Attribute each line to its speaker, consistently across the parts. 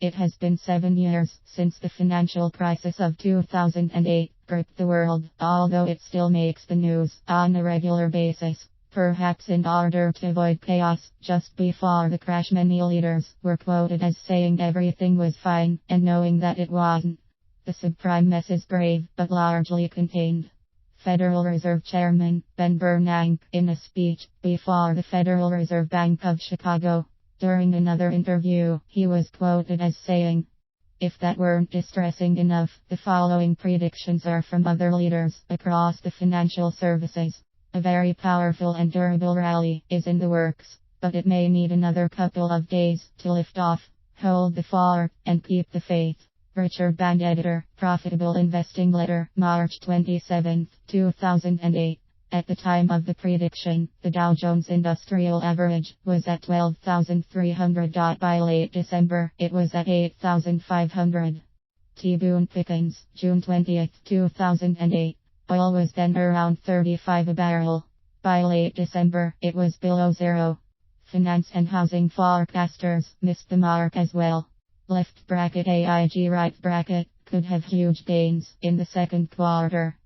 Speaker 1: It has been 7 years since the financial crisis of 2008 gripped the world, although it still makes the news on a regular basis. Perhaps in order to avoid chaos, just before the crash many leaders were quoted as saying everything was fine, and knowing that it wasn't. The subprime mess is grave, but largely contained. Federal Reserve Chairman Ben Bernanke, in a speech before the Federal Reserve Bank of Chicago, during another interview, he was quoted as saying, "If that weren't distressing enough, the following predictions are from other leaders across the financial services. A very powerful and durable rally is in the works, but it may need another couple of days to lift off. Hold the fort and keep the faith." Richard Band, editor, Profitable Investing Letter, March 27, 2008. At the time of the prediction, the Dow Jones Industrial Average was at 12,300. By late December, it was at 8,500. T. Boone Pickens, June 20, 2008. Oil was then around 35 a barrel. By late December, it was below zero. Finance and housing forecasters missed the mark as well. Left bracket AIG, right bracket, could have huge gains in the second quarter.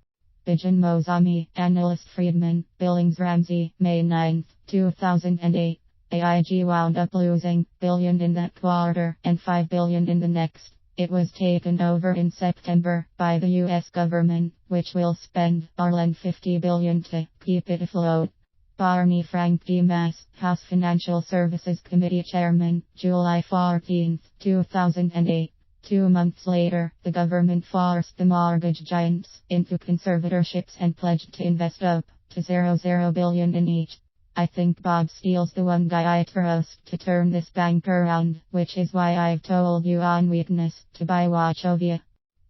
Speaker 1: Bijan Mozami, analyst Friedman, Billings Ramsey, May 9, 2008. AIG wound up losing billion in that quarter and $5 billion in the next. It was taken over in September by the US government, which will spend or lend $50 billion to keep it afloat. Barney Frank Dimas, House Financial Services Committee Chairman, July 14, 2008. 2 months later, the government forced the mortgage giants into conservatorships and pledged to invest up to $0 billion in each. I think Bob Steele's the one guy I trust to turn this bank around, which is why I've told you on weakness to buy Wachovia.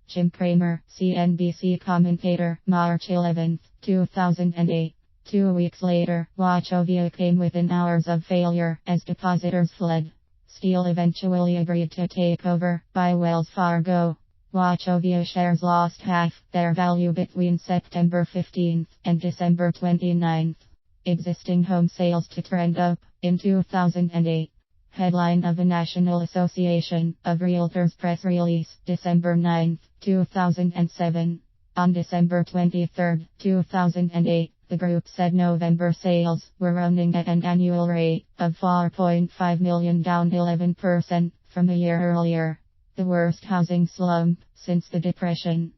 Speaker 1: Jim Cramer, CNBC commentator, March 11, 2008. 2 weeks later, Wachovia came within hours of failure as depositors fled. Steele eventually agreed to take over by Wells Fargo. Wachovia shares lost half their value between September 15 and December 29. Existing home sales to trend up in 2008. Headline of a National Association of Realtors press release, December 9, 2007. On December 23, 2008, the group said November sales were running at an annual rate of 4.5 million, down 11% from a year earlier. The worst housing slump since the Depression.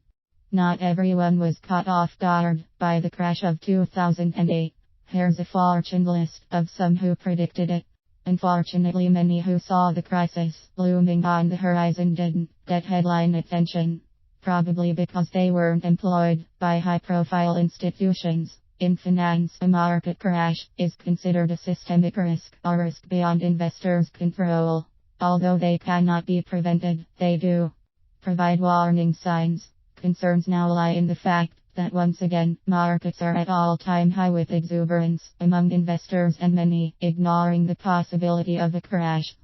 Speaker 1: Not everyone was caught off guard by the crash of 2008. Here's a fortune list of some who predicted it. Unfortunately, many who saw the crisis looming on the horizon didn't get headline attention. Probably because they weren't employed by high-profile institutions. In finance, a market crash is considered a systemic risk or risk beyond investors' control. Although they cannot be prevented, they do provide warning signs. Concerns now lie in the fact that once again, markets are at all-time high with exuberance among investors and many ignoring the possibility of a crash.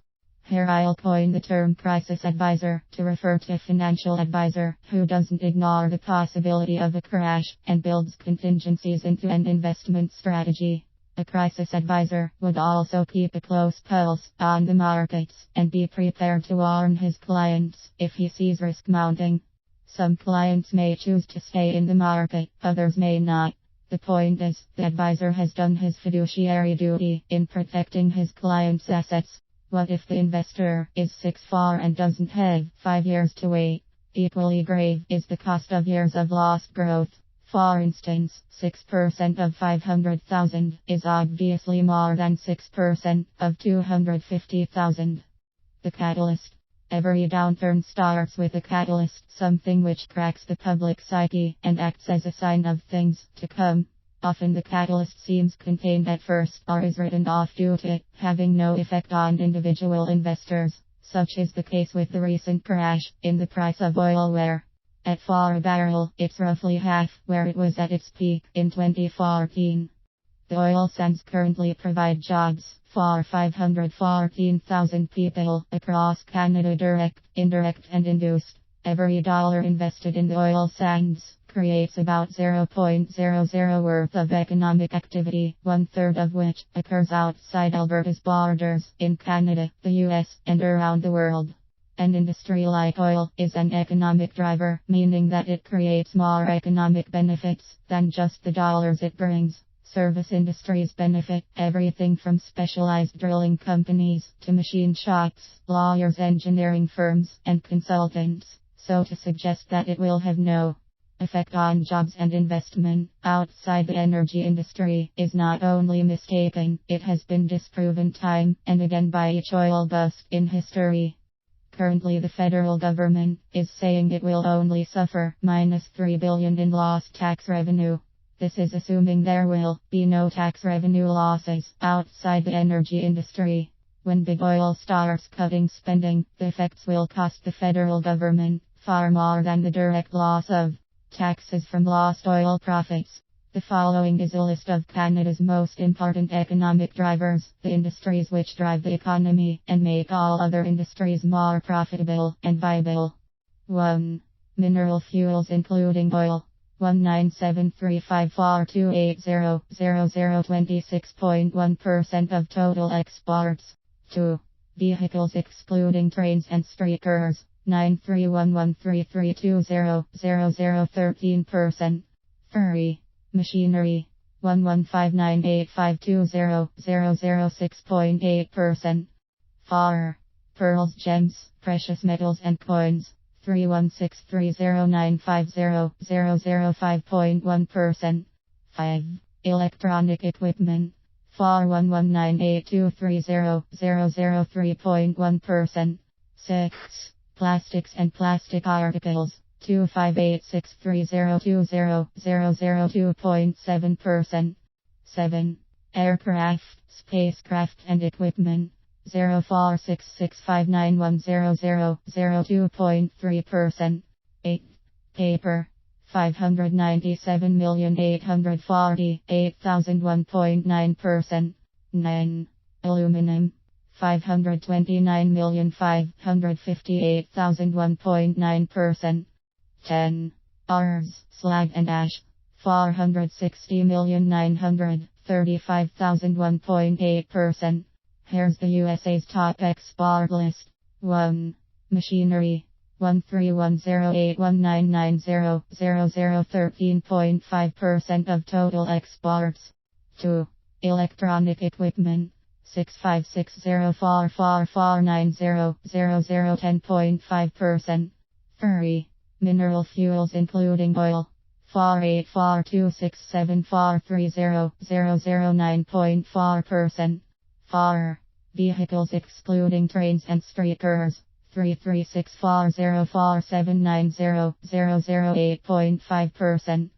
Speaker 1: Here I'll coin the term crisis advisor to refer to a financial advisor who doesn't ignore the possibility of a crash and builds contingencies into an investment strategy. A crisis advisor would also keep a close pulse on the markets and be prepared to warn his clients if he sees risk mounting. Some clients may choose to stay in the market, others may not. The point is, the advisor has done his fiduciary duty in protecting his clients' assets. What if the investor is 6'4" and doesn't have 5 years to wait? Equally grave is the cost of years of lost growth. For instance, 6% of 500,000 is obviously more than 6% of 250,000. The catalyst. Every downturn starts with a catalyst, something which cracks the public psyche and acts as a sign of things to come. Often the catalyst seems contained at first or is written off due to it having no effect on individual investors. Such is the case with the recent crash in the price of oil, where at $4 a barrel, it's roughly half where it was at its peak in 2014. The oil sands currently provide jobs for 514,000 people across Canada, direct, indirect and induced. Every dollar invested in the oil sands creates about 0.00 worth of economic activity, 1/3 of which occurs outside Alberta's borders, in Canada, the US, and around the world. An industry like oil is an economic driver, meaning that it creates more economic benefits than just the dollars it brings. Service industries benefit everything from specialized drilling companies to machine shops, lawyers, engineering firms, and consultants. So to suggest that it will have no effect on jobs and investment outside the energy industry is not only mistaken, it has been disproven time and again by each oil bust in history. Currently the federal government is saying it will only suffer -3 billion in lost tax revenue. This is assuming there will be no tax revenue losses outside the energy industry. When big oil starts cutting spending, the effects will cost the federal government far more than the direct loss of taxes from lost oil profits. The following is a list of Canada's most important economic drivers, the industries which drive the economy and make all other industries more profitable and viable. 1. Mineral fuels including oil. 1973542800026.1% of total exports. 2. Vehicles excluding trains and streetcars. 9311332000013%. 3. Machinery. 11598520006.8%. 4. Pearls, gems, precious metals and coins. 31630950005.1%. 5. Electronic equipment. 41182300003.1%. 6. Plastics and plastic articles. 25863020002.7%. 7. Aircraft, spacecraft and equipment. 04665910002.3%. 8. Paper. 597840801.9%. 9. Aluminum. 529,558,001.9%. 10. Ores, slag and ash. 460,935,001.8%. Here's the USA's top export list. 1. Machinery. 1310819900013.5% of total exports. 2. Electronic equipment. 6560444900010.5%. 3. Mineral fuels including oil. 4842674300009.4%. 4. Vehicles excluding trains and streetcars. 33647900008.5%.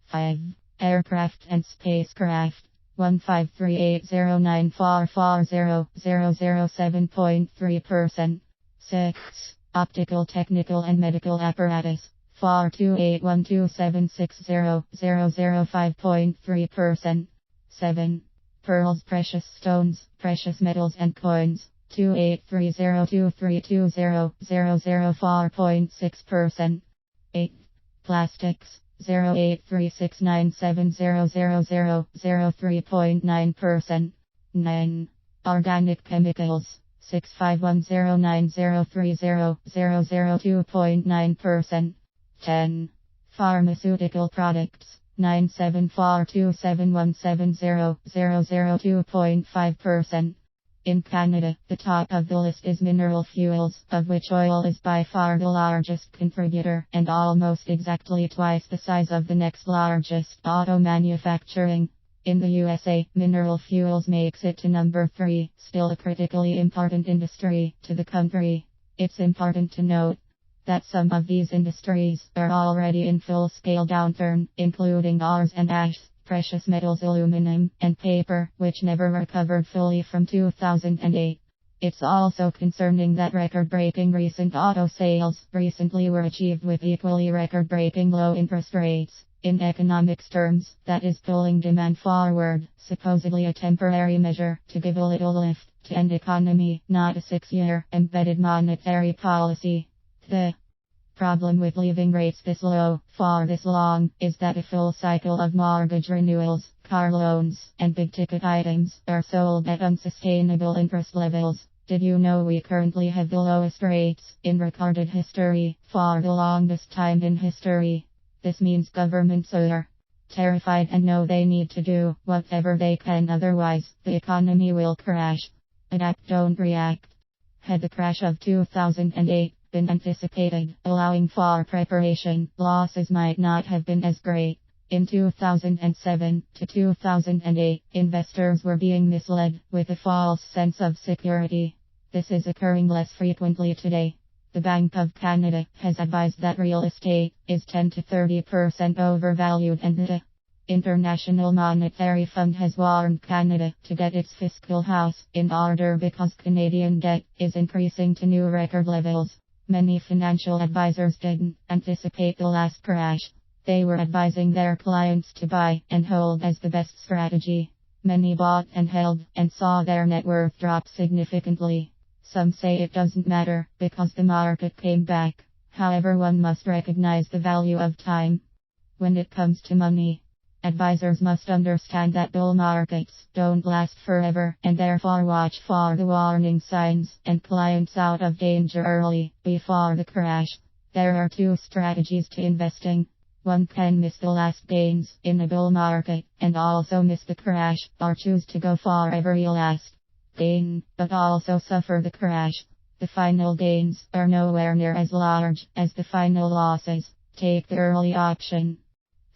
Speaker 1: 5. Aircraft and spacecraft. 1538094400007.3%. 6. Optical, technical and medical apparatus. 42812760005.3%. 7. Pearls, precious stones, precious metals and coins. 28302320004.6%. 8. Plastics. 08369700003.9%. 9. Organic chemicals. 65109030002.9%. 10. Pharmaceutical products. 97427170002.5%. In Canada, the top of the list is mineral fuels, of which oil is by far the largest contributor and almost exactly twice the size of the next largest, auto manufacturing. In the USA, mineral fuels makes it to number 3, still a critically important industry to the country. It's important to note that some of these industries are already in full-scale downturn, including ores and ash, precious metals, aluminum, and paper, which never recovered fully from 2008. It's also concerning that record-breaking recent auto sales recently were achieved with equally record-breaking low interest rates. In economics terms, that is pulling demand forward, supposedly a temporary measure to give a little lift to end economy, not a 6-year embedded monetary policy. The problem with leaving rates this low for this long is that a full cycle of mortgage renewals, car loans, and big ticket items are sold at unsustainable interest levels. Did you know we currently have the lowest rates in recorded history for the longest time in history? This means governments are terrified and know they need to do whatever they can, otherwise the economy will crash. Adapt, don't react. Had the crash of 2008 been anticipated, allowing for preparation, losses might not have been as great. In 2007 to 2008, investors were being misled with a false sense of security. This is occurring less frequently today. The Bank of Canada has advised that real estate is 10 to 30% overvalued, and the International Monetary Fund has warned Canada to get its fiscal house in order because Canadian debt is increasing to new record levels. Many financial advisors didn't anticipate the last crash. They were advising their clients to buy and hold as the best strategy. Many bought and held and saw their net worth drop significantly. Some say it doesn't matter because the market came back. However, one must recognize the value of time. When it comes to money, advisors must understand that bull markets don't last forever and therefore watch for the warning signs and clients out of danger early before the crash. There are two strategies to investing. One can miss the last gains in a bull market and also miss the crash, or choose to go for every last gain, but also suffer the crash. The final gains are nowhere near as large as the final losses. Take the early option.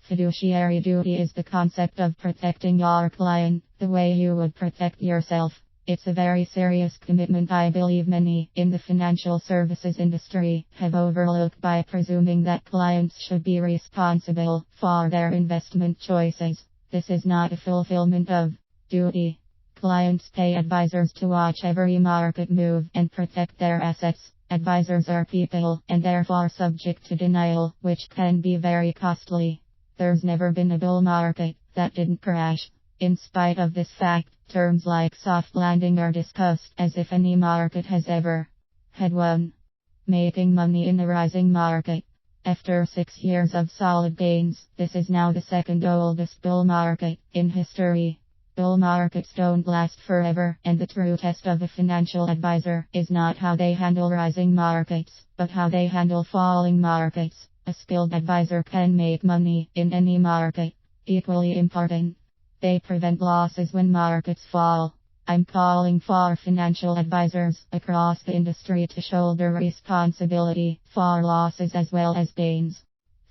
Speaker 1: Fiduciary duty is the concept of protecting your client the way you would protect yourself. It's a very serious commitment I believe many in the financial services industry have overlooked by presuming that clients should be responsible for their investment choices. This is not a fulfillment of duty. Clients pay advisors to watch every market move and protect their assets. Advisors are people and therefore subject to denial, which can be very costly. There's never been a bull market that didn't crash. In spite of this fact, terms like soft landing are discussed as if any market has ever had one. Making money in a rising market. After 6 years of solid gains, this is now the second oldest bull market in history. Bull markets don't last forever, and the true test of a financial advisor is not how they handle rising markets, but how they handle falling markets. A skilled advisor can make money in any market. Equally important, they prevent losses when markets fall. I'm calling for financial advisors across the industry to shoulder responsibility for losses as well as gains.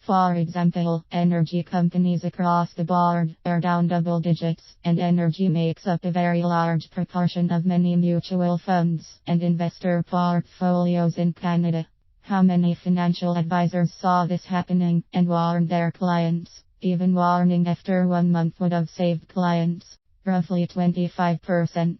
Speaker 1: For example, energy companies across the board are down double digits, and energy makes up a very large proportion of many mutual funds and investor portfolios in Canada. How many financial advisors saw this happening and warned their clients? Even warning after 1 month would have saved clients roughly 25%.